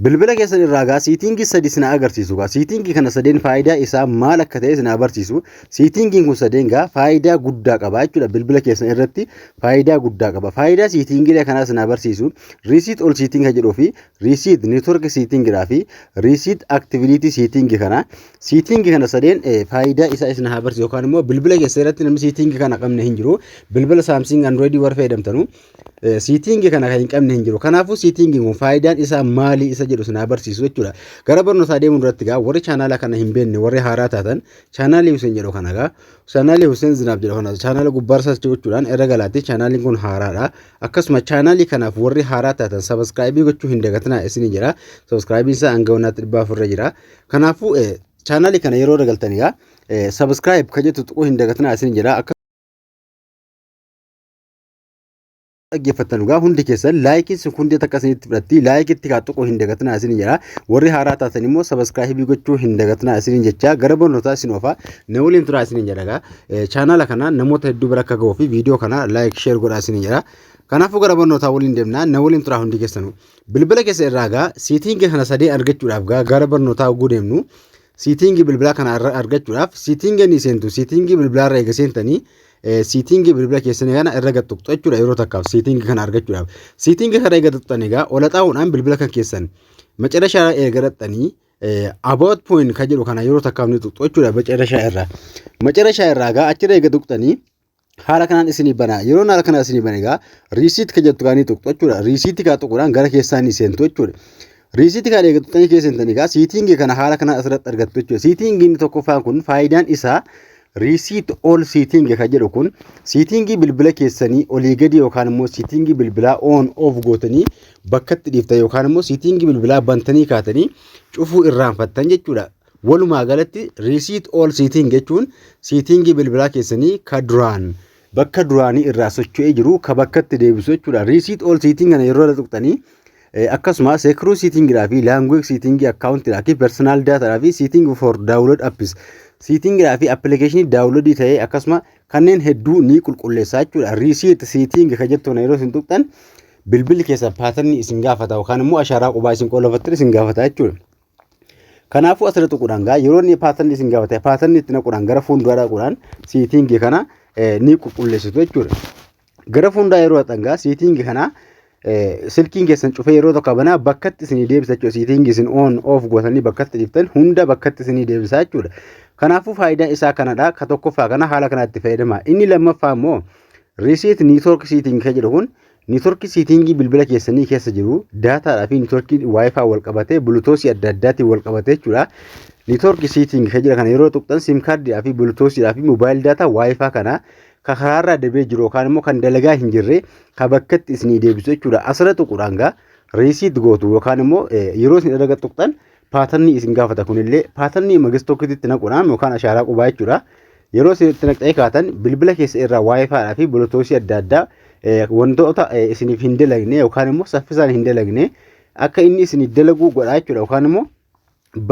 bilbila keessan irraa gaa siitingii sadi isin agarsiisu gaa siitingii kana sadeen faayidaa isaa maal akka ta'e isin agarsiisu siitingiin kun sadeen gaa faayidaa guddaa qaba jechuudha bilbila keessan irratti faayidaa guddaa qaba faayidaa siitingiilee kana isin agarsiisu riisiit ol siitinga jedhuu fi riisiit neetwork siitingiidhaa fi riisiit aktiviitii siitingii kana sadeen faayidaa isaa isin agarsiisu yookaan immoo bilbila keessan irratti namni siitingii kana qabne hin jiru bilbila saamsing androidii warra fayyadamtanu siitingii kana kan hin qabne hin jiru kanaafuu siitingiin kun faayidaan isaa maali isa jedhu isin agarsiisu jechuudha gara barnootaa deemuun duratti gaa warri chaanaala kana hin beekne warri haaraa taatan chaanaalii Huseen jedhu kana gaa chaanaalii Huseen Zinaab jedhu kana chaanaala gubbaarsa jechuudhaan irra galaatti chaanaaliin kun haaraadha akkasuma chaanaalii kanaaf warri haaraa taatan sabiskiraayibii gochuu hin dagatinaa isin jira sabiskiraayibiin isaa hanga wanaatti 400 jira kanaafuu chaanaalii kana yeroo dagaltanii gaa sabiskiraayib ka jettu tuquu hin dagatinaa isin jira dhaggeeffattan gaa hundi keessan laayikii sekundii takka isinitti fudhatti laayikitti kaa tuquu hin dagatinaa isin jira warri haaraa taatan immoo sabiskiraayibii gochuu hin dagatinaa isin jecha gara barnootaa isin ofa na waliin turaa isin jedha gaa chaanaala kana namoota hedduu bira akka ga'uu fi viidiyoo kana laayik sheer godhaa isin jira kanaafuu gara barnootaa waliin deemnaa na waliin turaa hundi keessanuu bilbila keessa irraa gaa siitingii kana sadee argachuudhaaf gaa gara barnootaa oguu deemnu siitingii bilbilaa kana argachuudhaaf siitingii ni seentu siitingii bilbilaa irraa eega seentanii siitingii bilbila keessanii kana irra gattuqxu jechuudha yeroo takkaaf siitingii kana argachuudhaaf siitingii kana eega tuqxan egaa ola xaa'uudhaan bilbila kan keessan macarashaa eegaratanii about point kan jedhu kana yeroo takkaaf ni tuqxu jechuudha macarashaa irraa gaa achirra eega tuqxanii haala kanaan isinii bana yeroo haala kanaan isinii bana egaa riisiit kan jettu kaanii tuqxu jechuudha riisiitii kaa tuquudhaan gara keessaanii seentu jechuudha riisiitii kana eega tuqxanii keessantanii gaa siitingii kana haala kanaan asirratti argattu jechuudha siitingiin tokkoffaan kun faayidaan isaa riisiit ol siitingi kan jedhu kun siitingii bilbila keessanii olii gadi yookaan immoo siitingii bilbilaa on off gootanii bakkatti dhiiftan yookaan immoo siitingii bilbilaa bantanii kaatanii cufuu irraanfattan jechuudha walumaa galatti riisiit ol siiting jechuun siitingii bilbilaa keessanii ka duraan bakka duraanii irraa socho'ee jiru ka bakkatti deebisu jechuudha riisiit ol siiting kana yeroo tuqxanii akkasuma seekiruu siitingiidhaa fi laanguweej siitingii akkaawuntiidhaa fi persoonaal daataadhaa fi siitingii for daawulood appis siitingiidhaa fi appilikeeshinii daawuloodii ta'ee akkasuma kanneen hedduu ni qulqulleessaa jechuudha riisiit siitingi kan jettu yeroo isin tuqxan bilbilli keessa paatarnii isin gaafata yookaan immoo ashaaraa qubaa isin qollafattan isin gaafata jechuudha kanaafuu asirra tuquudhaan gaa yeroo inni paatarnii isin gaafata paatarnii itti naquudhaan gara fuulduraa dhaquudhaan siitingii kana ni qulqulleessitu jechuudha gara fuulduraa yeroo dhaqan gaa siitingii kana silkiin keessan cufee yeroo tokko banaa bakkatti isinii deebisa jechuudha siitingii isin on off gootanii bakkatti dhiiftan hunda bakkatti isinii deebisa jechuudha kanaafuu faayidaan isaa kanadha ka tokkoffaa kana haala kanaatti fayyadama inni lammaffaa immoo riisiit neetwork siiting kan jedhu kun neetwork siitingii bilbila keessanii keessa jiru daataadhaa fi neetworkii waayifaa wal qabatee bulutoosii adda addaatiin wal qabatee jechuudha neetwork siiting kan jedhu kana yeroo tuqxan sim kaardiidhaa fi bulutoosiidhaa fi moobaayil daataa waayifaa kana ka karaarraa dabee jiru yookaan immoo kan dalagaa hin jirre ka bakkatti isinii deebisu jechuudha asirra tuquudhaan gaa riisiit gootu yookaan immoo yeroo isin irra tuqxan paatarnii isin gaafata kunillee paatarnii magis tokkotti naquudhaan yookaan ashaaraa qubaa jechuudha yeroo isin itti naqxee kaatan bilbila keessa irraa waayifaadhaa fi bulutoosii adda addaa wantoota isiniif hin dalagne yookaan immoo saffisaan hin dalagne akka inni isinii dalaguu godhaa jechuudha yookaan immoo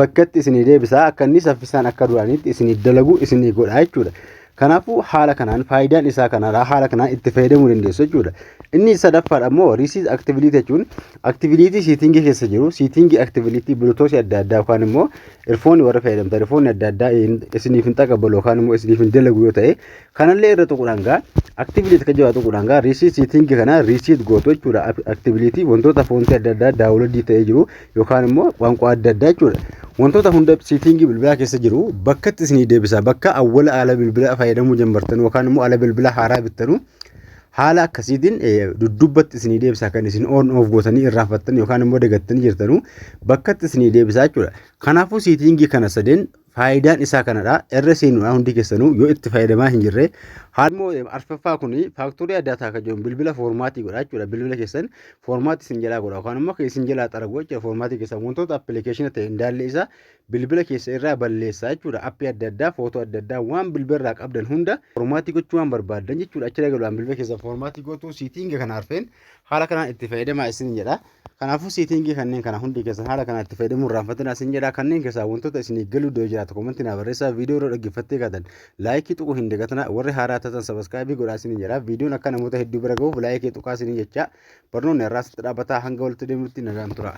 bakkatti isinii deebisaa akka inni saffisaan akka duraaniitti isinii dalaguu isinii godhaa jechuudha kanaafuu haala kanaan faayidaan isaa kanadha haala kanaan itti fayyadamuu dandeessu jechuudha inni sadaffaadha immoo riisiit aktiviitii jechuun aktiviitii siitingii keessa jiru siitingii aktiviitii bulutoosii adda addaa yookaan immoo irfoonni warra fayyadamta irfoonni adda addaa isiniif hin taqabbalu yookaan immoo isiniif hin dalagu yoo ta'e kanallee irra tuquudhaan gaa aktiviitii kan jedhu tuquudhaan gaa riisiit siitingii kana riisiit gootu jechuudha aktiviitii wantoota foontii adda addaa daawuloodii ta'ee jiru yookaan immoo qaanqaa adda addaa jechuudha wantoota hunda siitingii bilbilaa keessa jiru bakkatti isinii deebisa bakka awwala ala bilbilaa fayyadamuu jalqabdan yookaan immoo ala bilbilaa haaraa bittanu haala akkasiitiin duddubbatti isinii deebisa kan isin on off gootanii irraanfattan yookaan immoo dagattanii jirtanu bakkatti isinii deebisa jechuudha kanaafuu siitingii kana sadeen faayidaan isaa kanadha irra seenuudhaan hundi keessanuu yoo itti fayyadamaa hin jirre haalmoo arfaffaa kun faaktorii adda addaa kan jedhu bilbila foormaatii godha jechuudha bilbila keessan foormaatii isin jalaa godha yookaan immoo isin jalaa xaragu jechuudha foormaatii keessan wantoota appilikeeshina ta'e indaallee isaa bilbila keessa irraa balleessaa jechuudha appii adda addaa footoo adda addaa waan bilbila irraa qabdan hunda foormaatii gochuu waan barbaadan jechuudha achi galuudhaan bilbila keessa foormaatii gootuu siitingii kana arfeen haala kanaan itti fayyadamaa isin jedha kanaafuu siitingii kanneen kana hundi keessan haala kanaan itti fayyadamuu irraanfatina isin jedha kanneen keessaa wantoota isinii galuu doo jiraatu komentii naa barreessaa viidiyoo irra dhaggeeffattee kaatan laayikii tuquu hin dagatina warri haaraa taatan sabiskiraayibii godhaa isin jedha viidiyoon akka namoota hedduu bira ga'uuf laayikii tuqaa isin jecha barnoonni irraa sitti dhaabbataa hanga walitti deemutti nagaan tura.